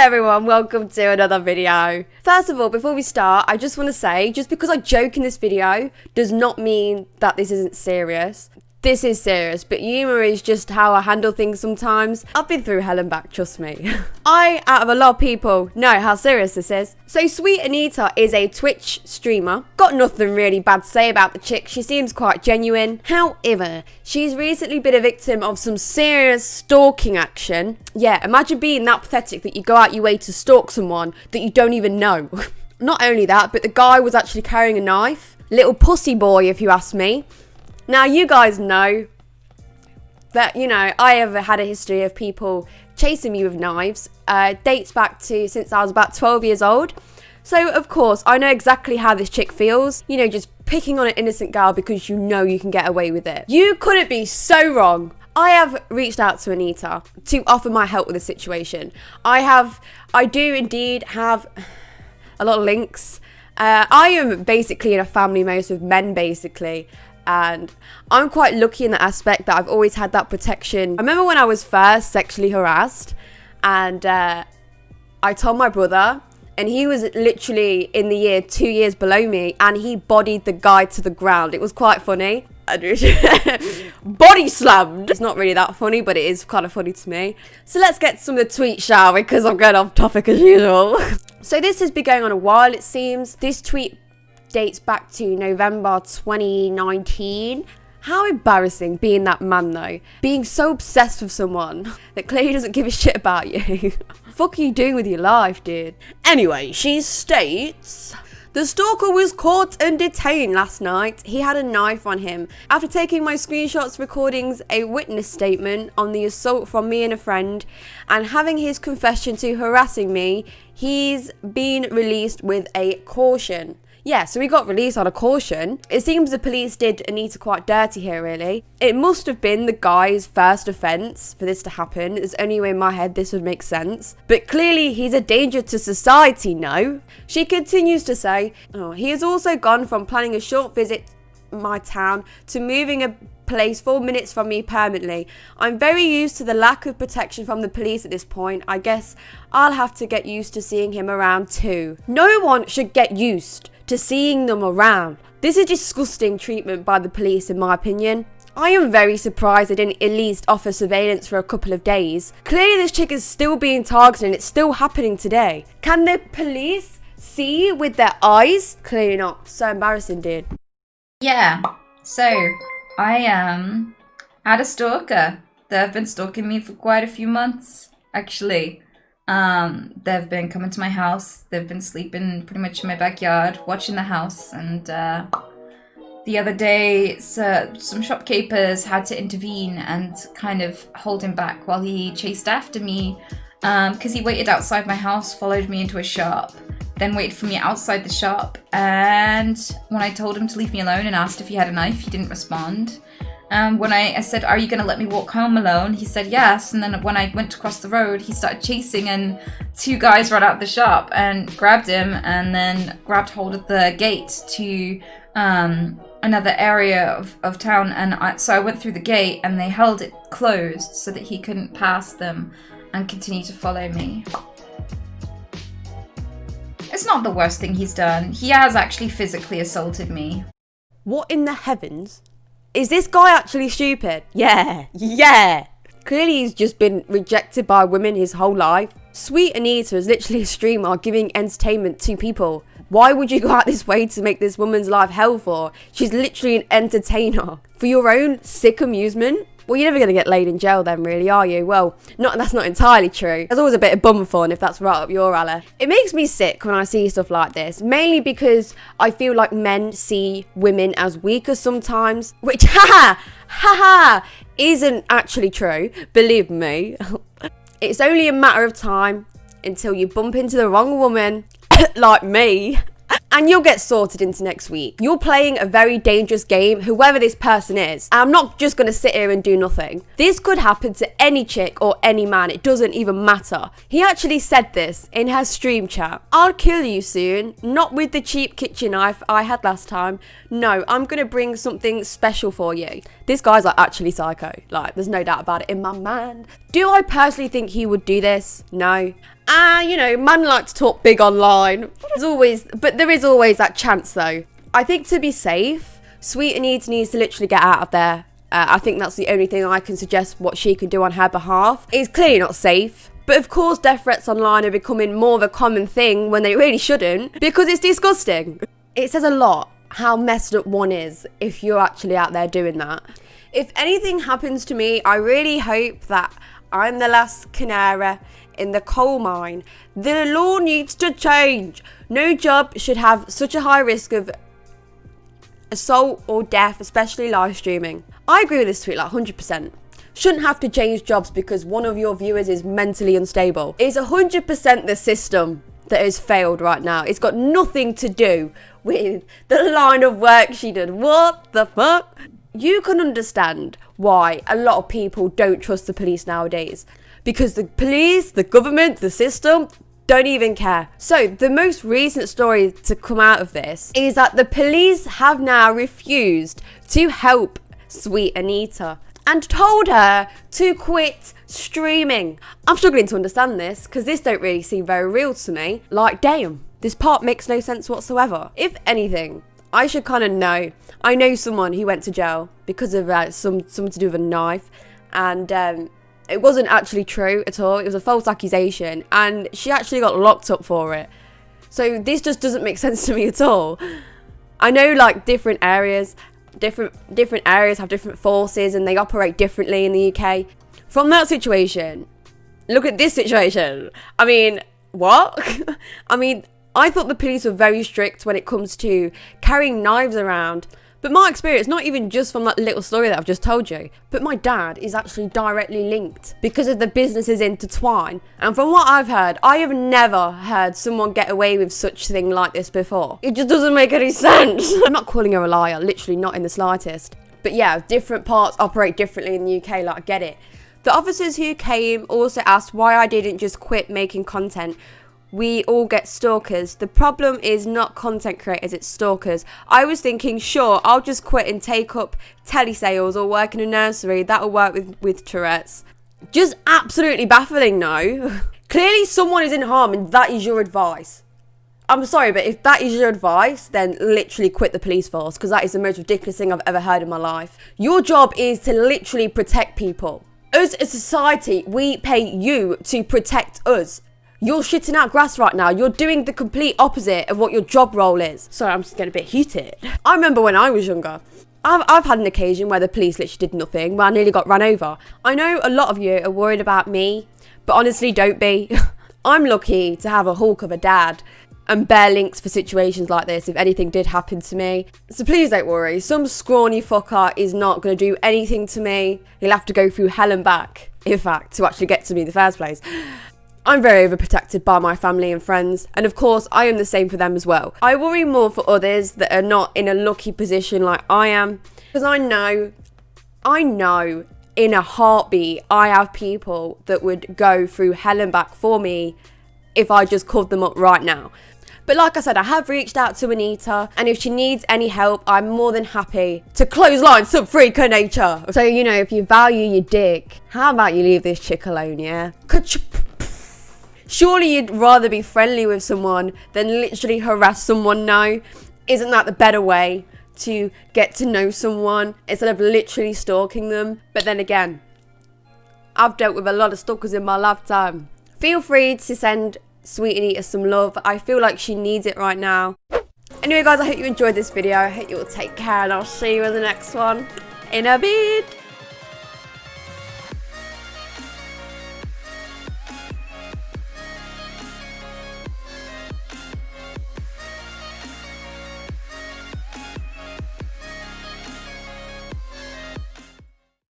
everyone, welcome to another video. First of all, before we start, I just want to say, just because I joke in this video does not mean that this isn't serious. This is serious, but humour is just how I handle things sometimes. I've been through hell and back, trust me. I, out of a lot of people, know how serious this is. So sweet Anita is a Twitch streamer. Got nothing really bad to say about the chick. She seems quite genuine. However, she's recently been a victim of some serious stalking action. Yeah, imagine being that pathetic that you go out your way to stalk someone that you don't even know. Not only that, but the guy was actually carrying a knife. Little pussy boy, if you ask me. Now, you guys know that, I have had a history of people chasing me with knives. Dates back to since I was about 12 years old. So, of course, I know exactly how this chick feels. Just picking on an innocent girl because you know you can get away with it. You couldn't be so wrong. I have reached out to Anita to offer my help with the situation. I do indeed have a lot of links. I am basically in a family most of men, basically. And I'm quite lucky in the aspect that I've always had that protection. I remember when I was first sexually harassed and I told my brother, and he was literally in the year 2 years below me, and he bodied the guy to the ground. It was quite funny. Body slammed. It's not really that funny, but it is kind of funny to me. So let's get some of the tweets, shall we? Because I'm going off topic as usual. So this has been going on a while, it seems. This tweet dates back to November 2019. How embarrassing being that man though. Being so obsessed with someone that clearly doesn't give a shit about you. Fuck are you doing with your life, dude? Anyway, she states, the stalker was caught and detained last night. He had a knife on him. After taking my screenshots, recordings, a witness statement on the assault from me and a friend, and having his confession to harassing me, he's been released with a caution. Yeah, so we got released on a caution. It seems the police did Anita quite dirty here, really. It must have been the guy's first offence for this to happen. There's only way in my head this would make sense. But clearly he's a danger to society, no? She continues to say, he has also gone from planning a short visit to my town to moving a place 4 minutes from me permanently. I'm very used to the lack of protection from the police at this point. I guess I'll have to get used to seeing him around too. No one should get used to seeing them around. This is disgusting treatment by the police, in my opinion. I am very surprised they didn't at least offer surveillance for a couple of days. Clearly this chick is still being targeted and it's still happening today. Can the police see with their eyes? Clearly not. So embarrassing, dude. Yeah, so I had a stalker. They've been stalking me for quite a few months, actually. They've been coming to my house. They've been sleeping pretty much in my backyard, watching the house. And the other day, some shopkeepers had to intervene and kind of hold him back while he chased after me. Because he waited outside my house, followed me into a shop, then waited for me outside the shop. And when I told him to leave me alone and asked if he had a knife, he didn't respond. When I said, are you going to let me walk home alone? He said yes. And then when I went across the road, he started chasing and 2 guys ran out the shop and grabbed him and then grabbed hold of the gate to another area of town. And so I went through the gate and they held it closed so that he couldn't pass them and continue to follow me. It's not the worst thing he's done. He has actually physically assaulted me. What in the heavens? Is this guy actually stupid? Yeah. Clearly he's just been rejected by women his whole life. Sweet Anita is literally a streamer giving entertainment to people. Why would you go out this way to make this woman's life hell for? She's literally an entertainer. For your own sick amusement? Well, you're never going to get laid in jail then, really, are you? Well, that's not entirely true. There's always a bit of bum fun if that's right up your alley. It makes me sick when I see stuff like this, mainly because I feel like men see women as weaker sometimes, which, isn't actually true, believe me. It's only a matter of time until you bump into the wrong woman, like me, and you'll get sorted into next week. You're playing a very dangerous game, whoever this person is. I'm not just going to sit here and do nothing. This could happen to any chick or any man. It doesn't even matter. He actually said this in her stream chat. I'll kill you soon. Not with the cheap kitchen knife I had last time. No, I'm going to bring something special for you. This guy's like actually psycho. Like, there's no doubt about it in my mind. Do I personally think he would do this? No. Man like to talk big online. There is always that chance though. I think to be safe, Sweet Anita needs to literally get out of there. I think that's the only thing I can suggest what she can do on her behalf. It's clearly not safe. But of course, death threats online are becoming more of a common thing when they really shouldn't, because it's disgusting. It says a lot how messed up one is if you're actually out there doing that. If anything happens to me, I really hope that I'm the last canary in the coal mine. The law needs to change. No job should have such a high risk of assault or death, especially live streaming. I agree with this tweet like 100%. Shouldn't have to change jobs because one of your viewers is mentally unstable. It's 100% the system that has failed right now. It's got nothing to do with the line of work she did. What the fuck? You can understand why a lot of people don't trust the police nowadays. Because the police, the government, the system don't even care. So the most recent story to come out of this is that the police have now refused to help Sweet Anita and told her to quit streaming. I'm struggling to understand this because this don't really seem very real to me. Like, damn, this part makes no sense whatsoever. If anything, I should kind of know. I know someone who went to jail because of something to do with a knife, and it wasn't actually true at all. It was a false accusation, and she actually got locked up for it. So this just doesn't make sense to me at all. I know like different areas have different forces and they operate differently in the UK. From that situation, look at this situation. I mean, what? I thought the police were very strict when it comes to carrying knives around. But my experience, not even just from that little story that I've just told you, but my dad is actually directly linked because of the businesses intertwine. And from what I've heard, I have never heard someone get away with such thing like this before. It just doesn't make any sense. I'm not calling her a liar, literally not in the slightest. But yeah, different parts operate differently in the UK, like I get it. The officers who came also asked why I didn't just quit making content. We all get stalkers. The problem is not content creators, it's stalkers. I was thinking, sure, I'll just quit and take up telesales or work in a nursery. That'll work with Tourette's. Just absolutely baffling, no? Clearly someone is in harm and that is your advice. I'm sorry, but if that is your advice, then literally quit the police force, because that is the most ridiculous thing I've ever heard in my life. Your job is to literally protect people. As a society, we pay you to protect us. You're shitting out grass right now. You're doing the complete opposite of what your job role is. Sorry, I'm just getting a bit heated. I remember when I was younger, I've had an occasion where the police literally did nothing, where I nearly got run over. I know a lot of you are worried about me, but honestly, don't be. I'm lucky to have a hulk of a dad and bare links for situations like this if anything did happen to me. So please don't worry. Some scrawny fucker is not going to do anything to me. He'll have to go through hell and back, in fact, to actually get to me in the first place. I'm very overprotected by my family and friends, and of course I am the same for them as well. I worry more for others that are not in a lucky position like I am, because I know in a heartbeat I have people that would go through hell and back for me if I just called them up right now. But like I said, I have reached out to Anita, and if she needs any help, I'm more than happy to clothesline some freak of nature. So, if you value your dick, how about you leave this chick alone, yeah? Surely you'd rather be friendly with someone than literally harass someone now. Isn't that the better way to get to know someone instead of literally stalking them? But then again, I've dealt with a lot of stalkers in my lifetime. Feel free to send Sweet Anita some love. I feel like she needs it right now. Anyway guys, I hope you enjoyed this video. I hope you will take care, and I'll see you in the next one in a bit.